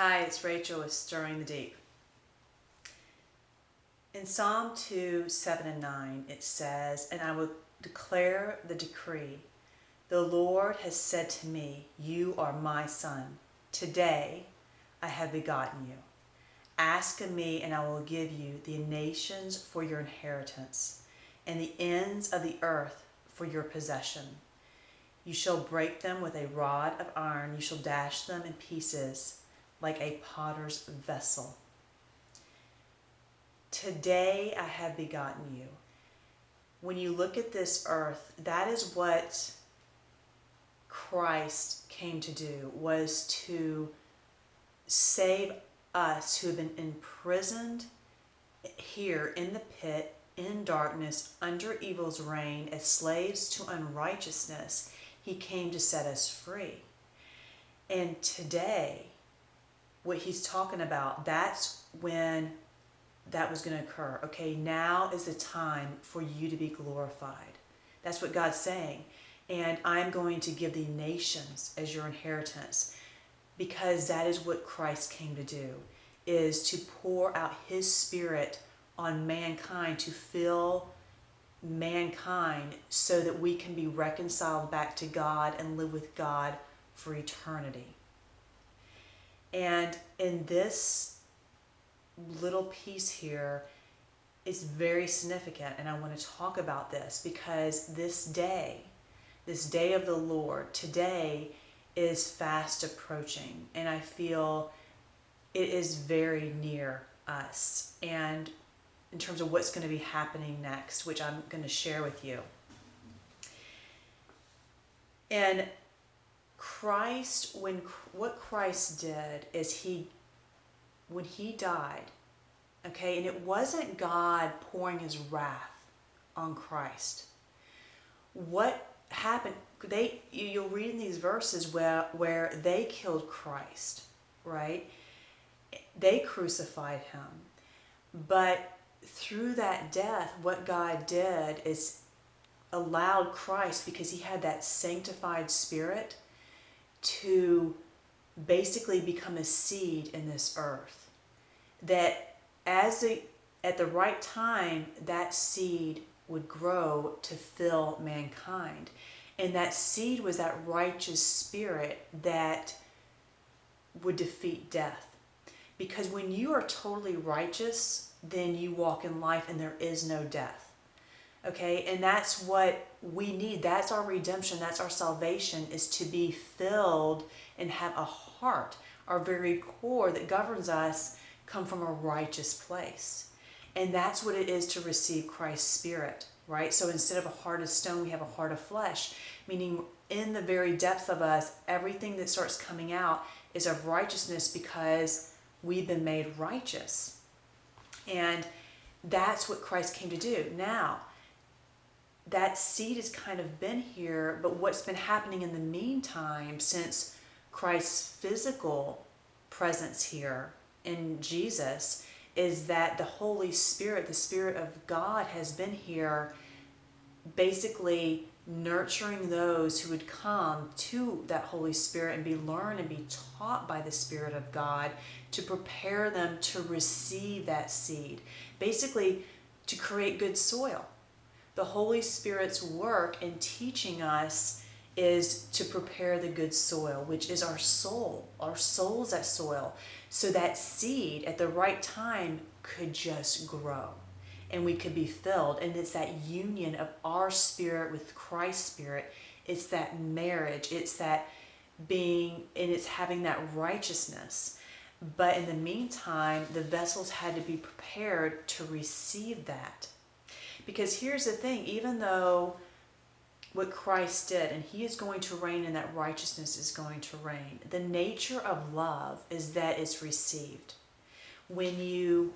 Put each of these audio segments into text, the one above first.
Hi, it's Rachel with Stirring the Deep. In Psalm 2, 7 and 9, it says, "And I will declare the decree. The Lord has said to me, you are my son. Today I have begotten you. Ask of me, and I will give you the nations for your inheritance, and the ends of the earth for your possession. You shall break them with a rod of iron. You shall dash them in pieces like a potter's vessel. Today I have begotten you." When you look at this earth, that is what Christ came to do, was to save us who have been imprisoned here in the pit, in darkness, under evil's reign, as slaves to unrighteousness. He came to set us free. And today, what he's talking about, that's when that was going to occur. Okay, now is the time for you to be glorified. That's what God's saying. And I'm going to give the nations as your inheritance, because that is what Christ came to do, is to pour out his spirit on mankind, to fill mankind so that we can be reconciled back to God and live with God for eternity. And in this little piece here is very significant, and I want to talk about this because this day of the Lord, today, is fast approaching, and I feel it is very near us, and in terms of what's going to be happening next, which I'm going to share with you. And Christ, what Christ did is when he died, okay, and it wasn't God pouring his wrath on Christ. What happened, you'll read in these verses where they killed Christ, right? They crucified him. But through that death, what God did is allowed Christ, because he had that sanctified spirit, to basically become a seed in this earth, that at the right time, that seed would grow to fill mankind. And that seed was that righteous spirit that would defeat death. Because when you are totally righteous, then you walk in life and there is no death. Okay, and that's what we need. That's our redemption. That's our salvation, is to be filled and have a heart, our very core that governs us, come from a righteous place. And that's what it is to receive Christ's spirit, right? So instead of a heart of stone, we have a heart of flesh, meaning in the very depths of us, everything that starts coming out is of righteousness, because we've been made righteous. And that's what Christ came to do. Now, that seed has kind of been here, but what's been happening in the meantime, since Christ's physical presence here in Jesus, is that the Holy Spirit, the Spirit of God, has been here basically nurturing those who would come to that Holy Spirit and be learned and be taught by the Spirit of God, to prepare them to receive that seed, basically to create good soil. The Holy Spirit's work in teaching us is to prepare the good soil, which is our soul. Our soul's that soil. So that seed at the right time could just grow and we could be filled. And it's that union of our spirit with Christ's spirit. It's that marriage. It's that being, and it's having that righteousness. But in the meantime, the vessels had to be prepared to receive that. Because here's the thing, even though what Christ did, and he is going to reign and that righteousness is going to reign, the nature of love is that it's received. When you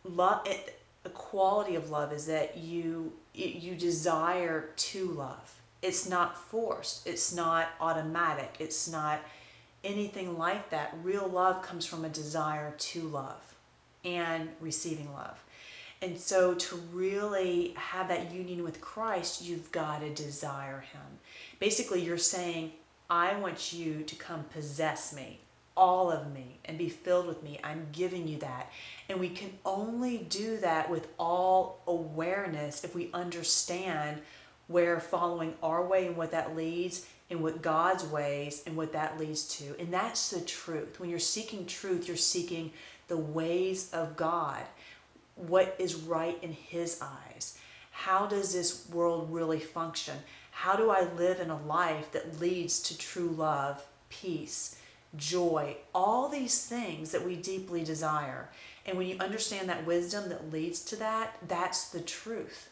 love it, the quality of love is that you desire to love. It's not forced. It's not automatic. It's not anything like that. Real love comes from a desire to love and receiving love. And so to really have that union with Christ, you've got to desire him. Basically, you're saying, I want you to come possess me. all of me and be filled with me. I'm giving you that. And we can only do that with all awareness if we understand where following our way and what that leads, and what God's ways and what that leads to. And that's the truth. When you're seeking truth, you're seeking the ways of God. What is right in His eyes? How does this world really function? How do I live in a life that leads to true love, peace, joy, all these things that we deeply desire? And when you understand that wisdom that leads to that, that's the truth.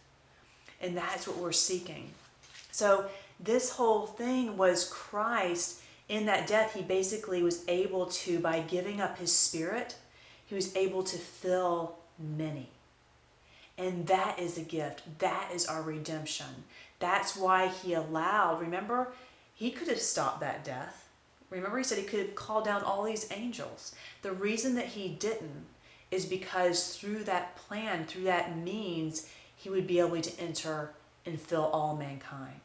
And that's what we're seeking. So this whole thing was Christ. In that death, He basically was able to, by giving up His Spirit, He was able to fill many. And that is a gift. That is our redemption. That's why He allowed, remember, He could have stopped that death. Remember, He said He could have called down all these angels. The reason that He didn't is because through that plan, through that means, He would be able to enter and fill all mankind.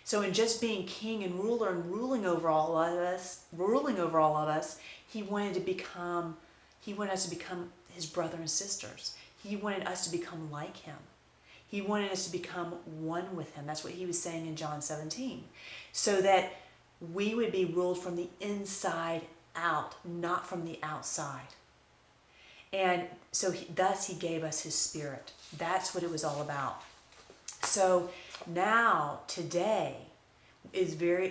So in just being king and ruler and ruling over all of us, He wanted us to become His brother and sisters. He wanted us to become like Him. He wanted us to become one with Him. That's what He was saying in John 17. So that we would be ruled from the inside out, not from the outside. And so thus He gave us His Spirit. That's what it was all about. So now, today, we're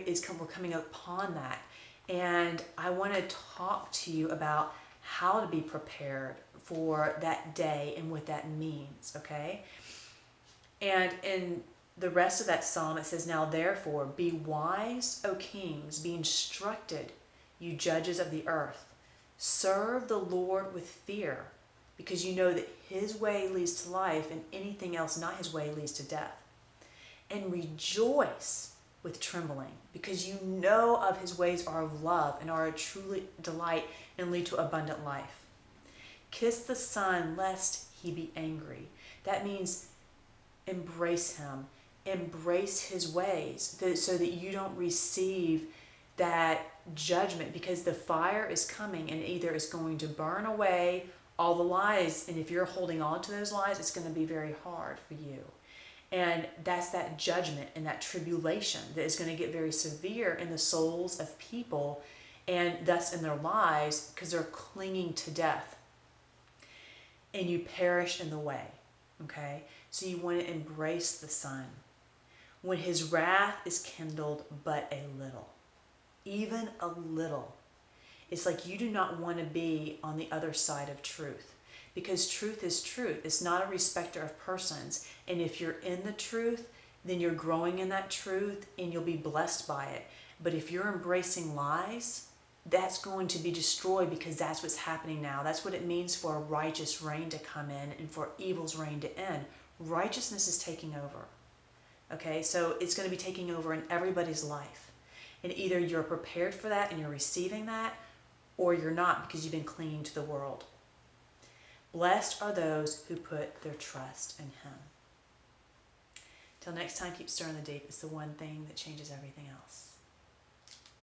coming upon that. And I want to talk to you about how to be prepared for that day and what that means, okay? And in the rest of that psalm, it says, "Now therefore, be wise, O kings, be instructed, you judges of the earth. Serve the Lord with fear, because you know that His way leads to life, and anything else not His way leads to death. And rejoice with trembling, because you know of His ways are of love and are a truly delight and lead to abundant life. Kiss the Son, lest He be angry." That means embrace Him, embrace His ways, so that you don't receive that judgment, because the fire is coming and either is going to burn away all the lies, and if you're holding on to those lies, it's going to be very hard for you. And that's that judgment and that tribulation that is going to get very severe in the souls of people, and thus in their lives, because they're clinging to death. And you perish in the way, okay? So you want to embrace the Son. When His wrath is kindled but a little, even a little, it's like you do not want to be on the other side of truth, because truth is truth. It's not a respecter of persons. And if you're in the truth, then you're growing in that truth and you'll be blessed by it. But if you're embracing lies, that's going to be destroyed, because that's what's happening now. That's what it means for a righteous reign to come in and for evil's reign to end. Righteousness is taking over. Okay, so it's going to be taking over in everybody's life. And either you're prepared for that and you're receiving that, or you're not, because you've been clinging to the world. Blessed are those who put their trust in Him. Till next time, keep stirring the deep. It's the one thing that changes everything else.